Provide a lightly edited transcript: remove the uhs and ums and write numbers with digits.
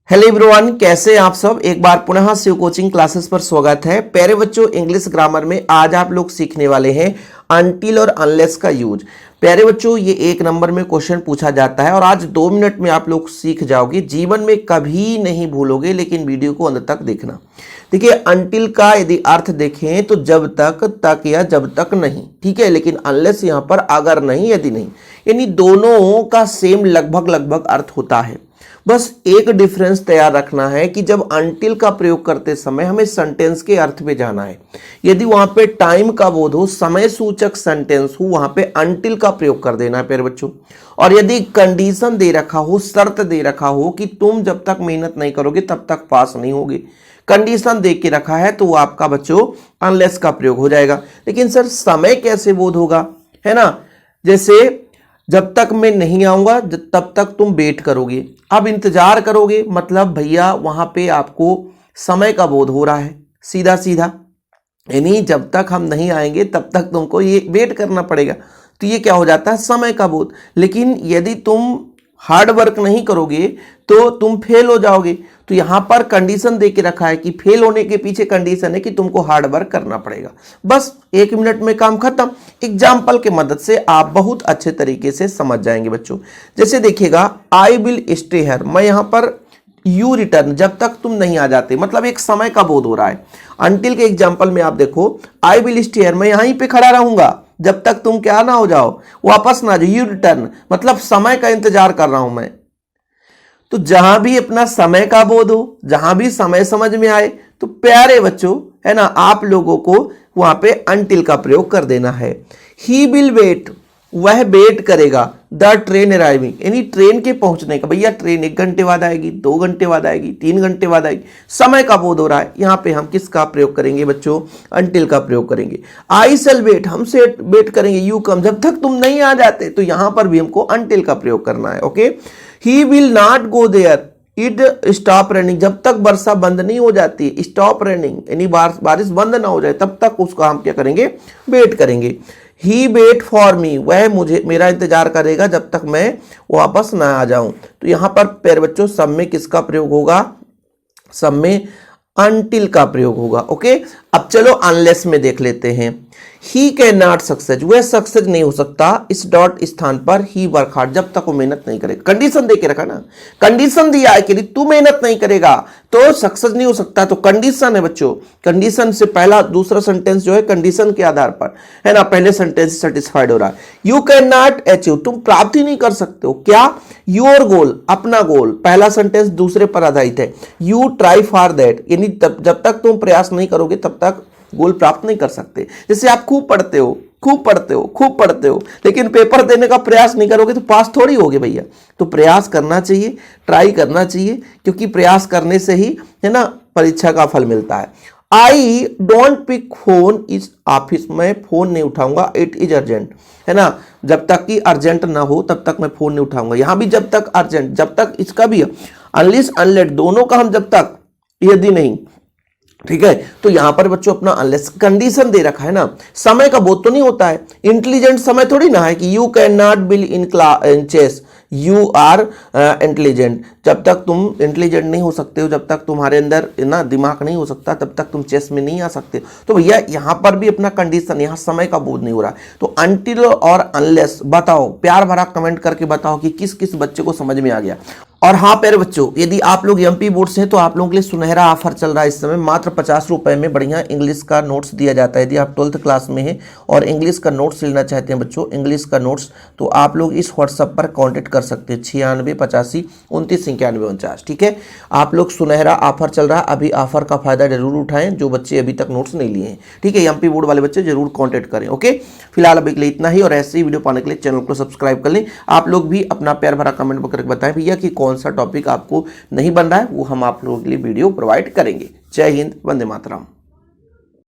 Hello everyone, कैसे हैं आप सब। एक बार पुनः शिव कोचिंग क्लासेस पर स्वागत है। प्यारे बच्चों, इंग्लिश ग्रामर में आज आप लोग सीखने वाले हैं अनटिल और अनलेस का यूज। प्यारे बच्चों, ये 1 नंबर में क्वेश्चन पूछा जाता है और आज 2 मिनट में आप लोग सीख जाओगे। जीवन में कभी नहीं भूलोगे, लेकिन वीडियो को अंत तक देखना। देखिए, अनटिल का यदि अर्थ देखें तो जब तक या जब तक नहीं, ठीक है। लेकिन अनलेस यहाँ पर अगर नहीं, यदि नहीं, यानी दोनों का सेम लगभग अर्थ होता है। बस एक डिफरेंस तैयार रखना है कि जब अनटिल का प्रयोग करते समय हमें सेंटेंस के अर्थ पे जाना है। यदि वहां पे टाइम का बोध हो, समय सूचक सेंटेंस हो, वहां पे अनटिल का प्रयोग कर देना है प्यारे बच्चों। और यदि कंडीशन दे रखा हो, शर्त दे रखा हो कि तुम जब तक मेहनत नहीं करोगे तब तक पास नहीं होगे, कंडीशन दे के रखा है, तो वो आपका बच्चों अनलेस का प्रयोग हो जाएगा। लेकिन सर समय कैसे बोध होगा, है ना। जैसे जब तक मैं नहीं आऊंगा तब तक तुम वेट करोगे। अब इंतजार करोगे मतलब भैया वहां पे आपको समय का बोध हो रहा है, सीधा सीधा। यानी जब तक हम नहीं आएंगे तब तक तुमको ये वेट करना पड़ेगा, तो ये क्या हो जाता है, समय का बोध। लेकिन यदि तुम हार्ड वर्क नहीं करोगे तो तुम फेल हो जाओगे। तो यहां पर कंडीशन दे के रखा है कि फेल होने के पीछे कंडीशन है कि तुमको हार्ड वर्क करना पड़ेगा। बस 1 मिनट में काम खत्म। एग्जाम्पल के मदद से आप बहुत अच्छे तरीके से समझ जाएंगे बच्चों। जैसे देखिएगा, आई विल स्टे हियर, मैं यहां पर यू रिटर्न, जब तक तुम नहीं आ जाते, मतलब एक समय का बोध हो रहा है। अनटिल के एग्जाम्पल में आप देखो, आई विल स्टे हियर, मैं यहीं पे खड़ा रहूंगा जब तक तुम क्या ना हो जाओ, वापस ना जाओ। यू रिटर्न मतलब समय का इंतजार कर रहा हूं मैं। तो जहां भी अपना समय का बोध हो, जहां भी समय समझ में आए, तो प्यारे बच्चों, है ना, आप लोगों को वहां पे अनटिल का प्रयोग कर देना है। ही विल वेट, वह वेट करेगा। द ट्रेन अराइविंग, यानी ट्रेन के पहुंचने का। भैया ट्रेन 1 घंटे बाद आएगी, 2 घंटे बाद आएगी, 3 घंटे बाद आएगी, समय का बोध हो रहा है। यहां पे हम किसका प्रयोग करेंगे बच्चों, अनटिल का प्रयोग करेंगे। आई शैल वेट, हमसे वेट करेंगे। यू कम, जब तक तुम नहीं आ जाते, तो यहां पर भी हमको अनटिल का प्रयोग करना है। Okay, he will not go there, it stop running, जब तक वर्षा बंद नहीं हो जाती, स्टॉप रनिंग यानी बारिश बंद ना हो जाए तब तक उसका हम क्या करेंगे, वेट करेंगे। ही वेट फॉर मी, वह मुझे मेरा इंतजार करेगा जब तक मैं वापस ना आ जाऊं। तो यहां पर प्यारे बच्चों सब में किसका प्रयोग होगा, सब में अनटिल का प्रयोग होगा। ओके, अब चलो अनलेस में देख लेते हैं। ही कैन नॉट सक्सेस, वह सक्सेस नहीं हो सकता इस डॉट स्थान पर ही वर्क हार्ड, जब तक वो मेहनत नहीं करेगा। कंडीशन दे के रखा ना, कंडीशन दिया है कि तू मेहनत नहीं करेगा तो सक्सेस नहीं हो सकता। तो कंडीशन है बच्चों, कंडीशन से पहला दूसरा सेंटेंस जो है कंडीशन के आधार पर, है ना, पहले सेंटेंस सेटिस्फाइड हो रहा है। यू कैन नॉट अचीव, तुम प्राप्ति नहीं कर सकते हो क्या, योर गोल, अपना गोल। पहला सेंटेंस दूसरे पर आधारित है। यू ट्राई फॉर दैट, यानी जब तक तुम प्रयास नहीं करोगे तब तक गोल प्राप्त नहीं कर सकते। जैसे आप खूब पढ़ते हो लेकिन पेपर देने का प्रयास नहीं करोगे तो पास थोड़ी होगे भैया। तो प्रयास करना चाहिए, ट्राई करना चाहिए, क्योंकि प्रयास करने से ही, है ना, परीक्षा का फल मिलता है। I don't pick phone is office, मैं फोन नहीं उठाऊंगा, इट इज अर्जेंट, है ना, जब तक कि अर्जेंट ना हो तब तक मैं फोन नहीं उठाऊंगा। यहां भी जब तक अर्जेंट, जब तक इसका भी अनलेस अनलेट, दोनों का हम जब तक, यदि नहीं, ठीक है। तो यहां पर बच्चों अपना अनलेस कंडीशन दे रखा है ना, समय का बोध तो नहीं होता है। इंटेलिजेंट समय थोड़ी ना है कि you can not bill in chess, you are intelligent, जब तक तुम इंटेलिजेंट नहीं हो सकते हो, जब तक तुम्हारे अंदर ना दिमाग नहीं हो सकता, तब तक तुम चेस में नहीं आ सकते। तो भैया यहां पर भी अपना कंडीशन, यहां समय का बोध नहीं हो रहा। तो अनटिल और अनलेस बताओ, प्यार भरा कमेंट करके बताओ कि किस किस बच्चे को समझ में आ गया। और हाँ प्यारे बच्चों, यदि आप लोग एमपी बोर्ड से हैं तो आप लोगों के लिए सुनहरा ऑफर चल रहा है इस समय। मात्र 50 रुपए में बढ़िया इंग्लिश का नोट्स दिया जाता है। यदि आप 12th क्लास में हैं और इंग्लिश का नोट्स लेना चाहते हैं बच्चों, इंग्लिश का नोट्स, तो आप लोग इस व्हाट्सएप पर कांटेक्ट कर सकते हैं, 96 85 29 91 49, ठीक है। आप लोग सुनहरा ऑफर चल रहा है, अभी ऑफर का फायदा जरूर उठाएं जो बच्चे अभी तक नोट्स नहीं लिए हैं, ठीक है। एमपी बोर्ड वाले बच्चे जरूर कॉन्टेक्ट करें। ओके, फिलहाल अभी के लिए इतना ही, और ऐसे ही वीडियो पाने के लिए चैनल को सब्सक्राइब कर लें। आप लोग भी अपना प्यार भरा कमेंट करके बताएं भैया कि कौन सा टॉपिक आपको नहीं बन रहा है, वो हम आप लोगों के लिए वीडियो प्रोवाइड करेंगे। जय हिंद, वंदे मातरम।